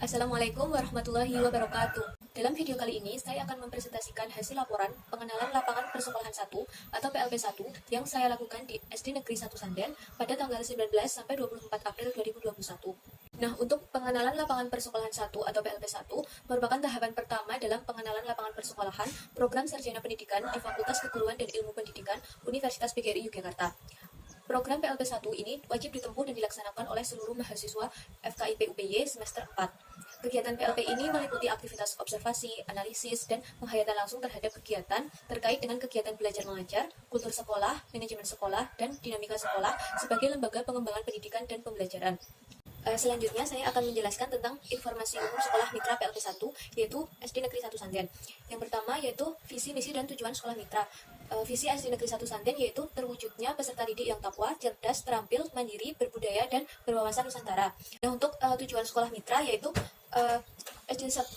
Assalamualaikum warahmatullahi wabarakatuh. Dalam video kali ini, saya akan mempresentasikan hasil laporan pengenalan lapangan persekolahan 1 atau PLP 1 yang saya lakukan di SD Negeri 1 Sanden pada tanggal 19 sampai 24 April 2021. Nah, untuk pengenalan lapangan persekolahan 1 atau PLP 1 merupakan tahapan pertama dalam pengenalan lapangan persekolahan program sarjana pendidikan di Fakultas Keguruan dan Ilmu Pendidikan Universitas PGRI Yogyakarta. Program PLP 1 ini wajib ditempuh dan dilaksanakan oleh seluruh mahasiswa FKIP UPY semester 4. Kegiatan PLP ini meliputi aktivitas observasi, analisis, dan penghayatan langsung terhadap kegiatan terkait dengan kegiatan belajar mengajar, kultur sekolah, manajemen sekolah, dan dinamika sekolah sebagai lembaga pengembangan pendidikan dan pembelajaran. Selanjutnya saya akan menjelaskan tentang informasi umum sekolah mitra PLP 1 yaitu SD Negeri 1 Sanden. Yang pertama yaitu visi, misi, dan tujuan sekolah mitra. Visi SD Negeri 1 Sanden yaitu terwujudnya peserta didik yang takwa, cerdas, terampil, mandiri, berbudaya, dan berwawasan Nusantara. Nah, untuk tujuan sekolah mitra yaitu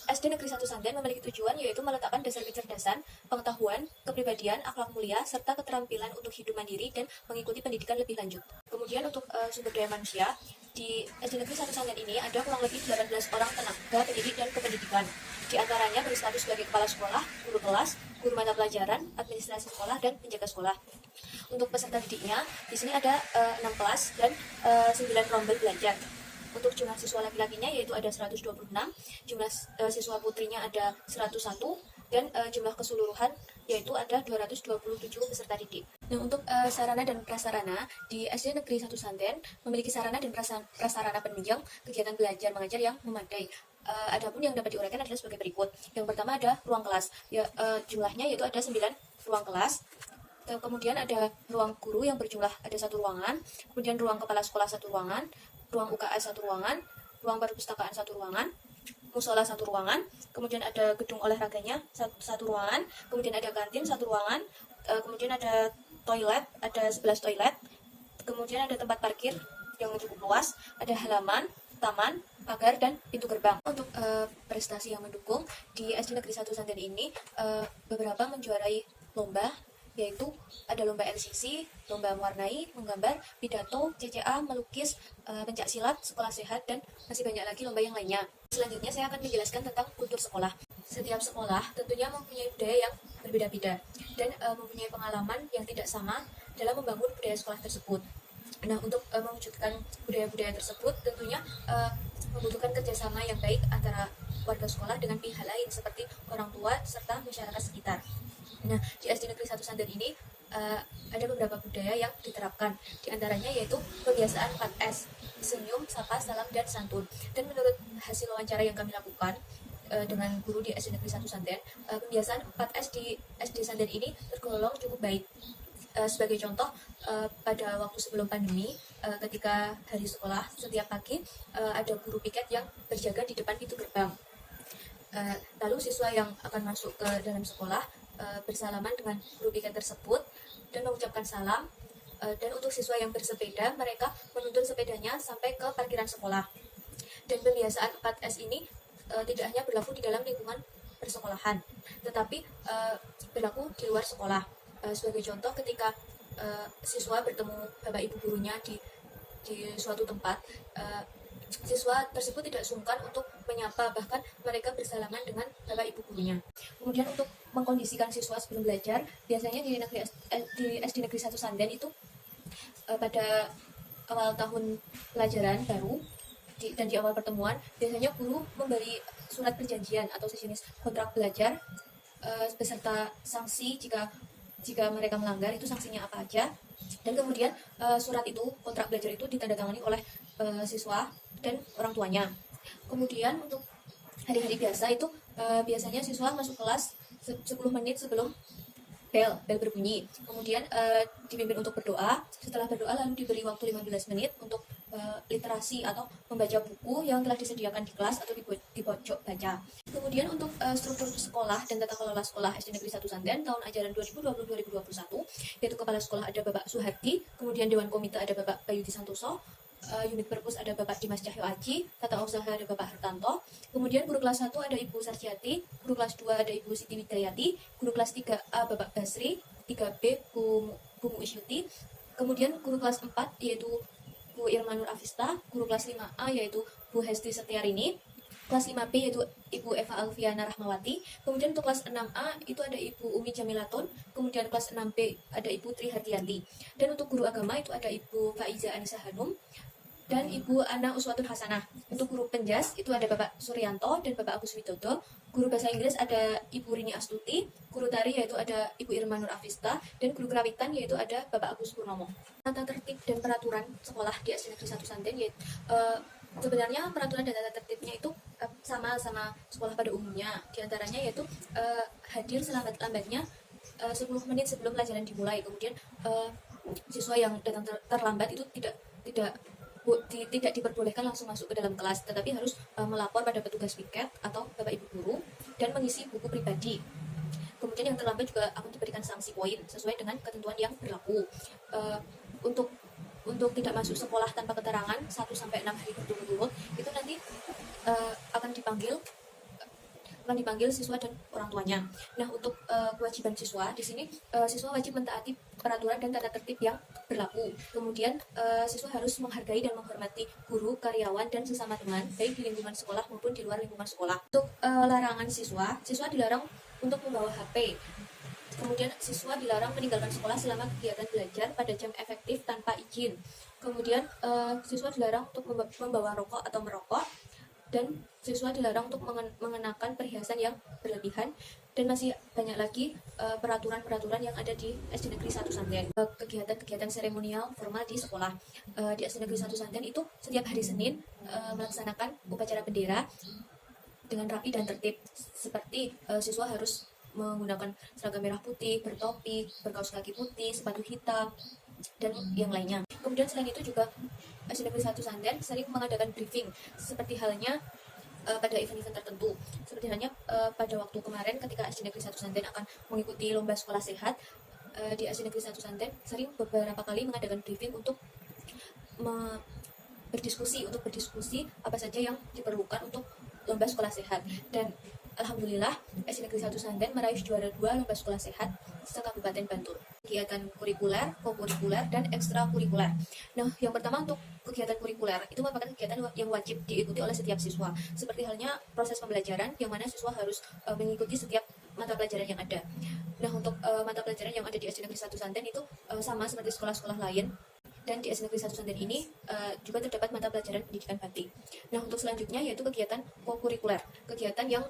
SD Negeri 1 Sanden memiliki tujuan yaitu meletakkan dasar kecerdasan, pengetahuan, kepribadian, akhlak mulia, serta keterampilan untuk hidup mandiri dan mengikuti pendidikan lebih lanjut. Kemudian untuk sumber daya manusia, di SD Negeri 1 Sanden ini ada kurang lebih 18 orang tenaga pendidik dan kependidikan. Di antaranya berstatus sebagai kepala sekolah, guru kelas, guru mata pelajaran, administrasi sekolah, dan penjaga sekolah. Untuk peserta didiknya, di sini ada 6 kelas dan 9 rombel belajar. Untuk jumlah siswa laki-lakinya yaitu ada 126, jumlah siswa putrinya ada 101, dan jumlah keseluruhan yaitu ada 227 peserta didik. Nah, untuk sarana dan prasarana di SD Negeri 1 Sanden memiliki sarana dan prasarana penunjang kegiatan belajar mengajar yang memadai. Adapun yang dapat diuraikan adalah sebagai berikut. Yang pertama ada ruang kelas. Jumlahnya yaitu ada 9 ruang kelas. Kemudian ada ruang guru yang berjumlah ada 1 ruangan, kemudian ruang kepala sekolah 1 ruangan, ruang UKS 1 ruangan, ruang perpustakaan 1 ruangan, musola 1 ruangan, kemudian ada gedung olahraganya 1 ruangan, kemudian ada kantin 1 ruangan, kemudian ada toilet, ada 11 toilet, kemudian ada tempat parkir yang cukup luas, ada halaman, taman, pagar, dan pintu gerbang. Untuk prestasi yang mendukung di SD Negeri 1 Sanden ini beberapa menjuarai lomba, yaitu ada lomba LCC, lomba mewarnai, menggambar, pidato, CCA, melukis, pencak silat, sekolah sehat, dan masih banyak lagi lomba yang lainnya. Selanjutnya saya akan menjelaskan tentang kultur sekolah. Setiap sekolah tentunya mempunyai budaya yang berbeda-beda dan mempunyai pengalaman yang tidak sama dalam membangun budaya sekolah tersebut. Nah, untuk mewujudkan budaya-budaya tersebut tentunya membutuhkan kerjasama yang baik antara warga sekolah dengan pihak lain seperti orang tua serta masyarakat sekitar. Nah, di SD Negeri 1 Sanden ini ada beberapa budaya yang diterapkan. Di antaranya yaitu kebiasaan 4S, senyum, sapa, salam, dan santun. Dan menurut hasil wawancara yang kami lakukan dengan guru di SD Negeri 1 Sanden, kebiasaan 4S di SD Sanden ini tergolong cukup baik. Sebagai contoh, pada waktu sebelum pandemi, ketika hari sekolah, setiap pagi ada guru piket yang berjaga di depan pintu gerbang. Lalu siswa yang akan masuk ke dalam sekolah bersalaman dengan guru piket tersebut dan mengucapkan salam, dan untuk siswa yang bersepeda mereka menuntun sepedanya sampai ke parkiran sekolah. Dan pembiasaan 4S ini tidak hanya berlaku di dalam lingkungan persekolahan tetapi berlaku di luar sekolah. Sebagai contoh, ketika siswa bertemu bapak ibu gurunya di suatu tempat, siswa tersebut tidak sungkan untuk menyapa, bahkan mereka bersalaman dengan bapak ibu gurunya. Kemudian untuk mengkondisikan siswa sebelum belajar, biasanya di SD Negeri 1 Sanden itu pada awal tahun pelajaran baru dan di awal pertemuan, biasanya guru memberi surat perjanjian atau sejenis kontrak belajar beserta sanksi jika mereka melanggar, itu sanksinya apa aja. Dan kemudian surat itu, kontrak belajar itu ditandatangani oleh siswa dan orang tuanya. Kemudian untuk hari-hari biasa itu biasanya siswa masuk kelas 10 menit sebelum bel berbunyi. Kemudian dipimpin untuk berdoa. Setelah berdoa lalu diberi waktu 15 menit untuk literasi atau membaca buku yang telah disediakan di kelas atau di pojok baca. Kemudian untuk struktur sekolah dan tata kelola sekolah SD Negeri 1 Sanden tahun ajaran 2020-2021, yaitu kepala sekolah ada Bapak Suhardi, kemudian Dewan Komite ada Bapak Bayudi Santoso, unit perpus ada Bapak Dimas Cahyo Aji, tata usaha ada Bapak Hartanto, kemudian guru kelas 1 ada Ibu Sarjati, guru kelas 2 ada Ibu Siti Widayati, guru kelas 3A Bapak Basri, 3B Bu Muisyuti, kemudian guru kelas 4 yaitu Bu Irmanur Afista, guru kelas 5A yaitu Bu Hesti Setiarini, kelas 5B yaitu Ibu Eva Alfiana Rahmawati, kemudian untuk kelas 6A itu ada Ibu Umi Jamilatun, kemudian kelas 6B ada Ibu Tri Hardianti, dan untuk guru agama itu ada Ibu Faiza Anissa Hanum dan Ibu Ana Uswatun Hasanah. Untuk guru penjas itu ada Bapak Suryanto dan Bapak Agus Widodo. Guru bahasa Inggris ada Ibu Rini Astuti, guru tari yaitu ada Ibu Irma Nur Afista, dan guru kerawitan yaitu ada Bapak Agus Purnomo. Tata tertib dan peraturan sekolah di SD Negeri 1 Santen yaitu sebenarnya peraturan dan tata tertibnya itu sama sekolah pada umumnya. Di antaranya yaitu hadir selambat-lambatnya 10 menit sebelum pelajaran dimulai. Kemudian siswa yang datang terlambat itu tidak diperbolehkan langsung masuk ke dalam kelas, tetapi harus melapor pada petugas piket atau Bapak Ibu guru dan mengisi buku pribadi. Kemudian yang terlambat juga akan diberikan sanksi poin sesuai dengan ketentuan yang berlaku. Untuk tidak masuk sekolah tanpa keterangan 1-6 hari berturut-turut itu nanti akan dipanggil siswa dan orang tuanya. Nah, untuk kewajiban siswa di sini siswa wajib mentaati peraturan dan tata tertib yang berlaku. Kemudian siswa harus menghargai dan menghormati guru, karyawan dan sesama teman baik di lingkungan sekolah maupun di luar lingkungan sekolah. Untuk larangan siswa dilarang untuk membawa HP. Kemudian siswa dilarang meninggalkan sekolah selama kegiatan belajar pada jam efektif tanpa izin. Kemudian siswa dilarang untuk membawa rokok atau merokok, dan siswa dilarang untuk mengenakan perhiasan yang berlebihan, dan masih banyak lagi peraturan-peraturan yang ada di SD Negeri 1 Santen. Kegiatan-kegiatan seremonial formal di sekolah di SD Negeri 1 Santen itu setiap hari Senin melaksanakan upacara bendera dengan rapi dan tertib, seperti siswa harus menggunakan seragam merah putih, bertopi, berkaus kaki putih, sepatu hitam, dan yang lainnya. Kemudian selain itu juga SD Negeri 1 Santen sering mengadakan briefing seperti halnya pada event-event tertentu. Seperti halnya pada waktu kemarin ketika SD Negeri 1 Santen akan mengikuti lomba sekolah sehat, di SD Negeri 1 Santen sering beberapa kali mengadakan briefing untuk berdiskusi apa saja yang diperlukan untuk lomba sekolah sehat. Dan alhamdulillah SD Negeri 1 Santen meraih juara 2 lomba sekolah sehat se-Kabupaten Bantul. Kegiatan kurikuler, kokurikuler, dan ekstrakurikuler. Nah, yang pertama untuk kegiatan kurikuler itu merupakan kegiatan yang wajib diikuti oleh setiap siswa. Seperti halnya proses pembelajaran yang mana siswa harus mengikuti setiap mata pelajaran yang ada. Nah, untuk mata pelajaran yang ada di SD Negeri 1 Santen itu sama seperti sekolah-sekolah lain. Dan di SD Negeri 1 Santen ini juga terdapat mata pelajaran pendidikan batik. Nah, untuk selanjutnya yaitu kegiatan kokurikuler. Kegiatan yang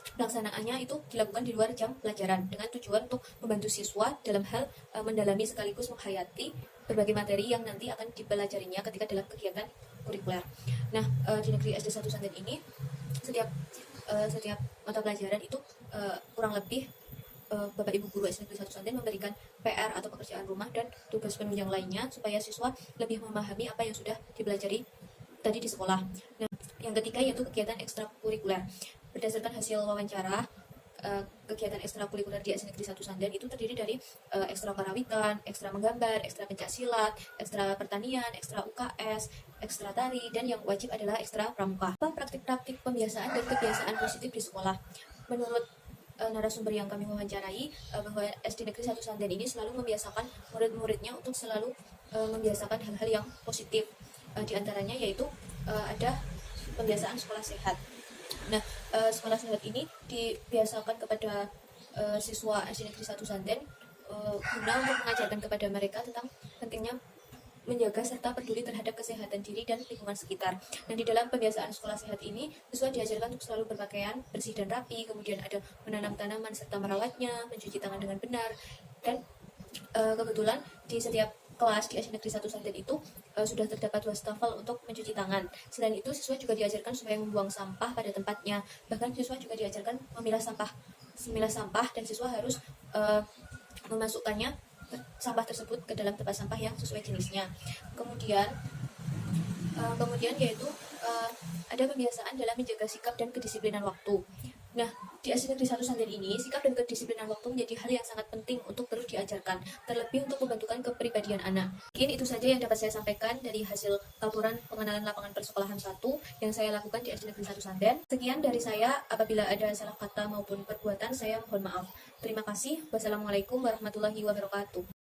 pelaksanaannya itu dilakukan di luar jam pelajaran dengan tujuan untuk membantu siswa dalam hal mendalami sekaligus menghayati berbagai materi yang nanti akan dipelajarinya ketika dalam kegiatan kurikuler. Nah, di Negeri SD 1 Santen ini setiap mata pelajaran itu kurang lebih Bapak Ibu guru SD Negeri 1 Santen memberikan PR atau pekerjaan rumah dan tugas penunjang lainnya supaya siswa lebih memahami apa yang sudah dipelajari tadi di sekolah. Nah, yang ketiga yaitu kegiatan ekstrakurikuler. Berdasarkan hasil wawancara, kegiatan ekstrakurikuler di SD Negeri 1 Santen itu terdiri dari ekstra karawitan, ekstra menggambar, ekstra pencaksilat, ekstra pertanian, ekstra UKS, ekstra tari, dan yang wajib adalah ekstra pramuka. Praktik-praktik pembiasaan dan kebiasaan positif di sekolah. Menurut narasumber yang kami wawancarai, bahwa SD Negeri 1 Santen ini selalu membiasakan murid-muridnya untuk selalu membiasakan hal-hal yang positif. Di antaranya yaitu ada pembiasaan sekolah sehat. Nah, sekolah sehat ini dibiasakan kepada siswa SD Negeri 1 Santen guna untuk mengajarkan kepada mereka tentang pentingnya menjaga serta peduli terhadap kesehatan diri dan lingkungan sekitar. Dan di dalam pembiasaan sekolah sehat ini, siswa diajarkan untuk selalu berpakaian bersih dan rapi, kemudian ada menanam tanaman serta merawatnya, mencuci tangan dengan benar, dan kebetulan di setiap kelas di SD Negeri 1 Santen itu sudah terdapat wastafel untuk mencuci tangan. Selain itu, siswa juga diajarkan supaya membuang sampah pada tempatnya. Bahkan siswa juga diajarkan memilah sampah dan siswa harus memasukkannya sampah tersebut ke dalam tempat sampah yang sesuai jenisnya. Kemudian yaitu ada kebiasaan dalam menjaga sikap dan kedisiplinan waktu. Nah, di SD Negeri 1 Santen ini, sikap dan kedisiplinan waktu menjadi hal yang sangat penting untuk terus diajarkan, terlebih untuk membentukkan kepribadian anak. Mungkin itu saja yang dapat saya sampaikan dari hasil laporan pengenalan lapangan persekolahan 1 yang saya lakukan di SD Negeri 1 Santen. Sekian dari saya, apabila ada salah kata maupun perbuatan, saya mohon maaf. Terima kasih. Wassalamualaikum warahmatullahi wabarakatuh.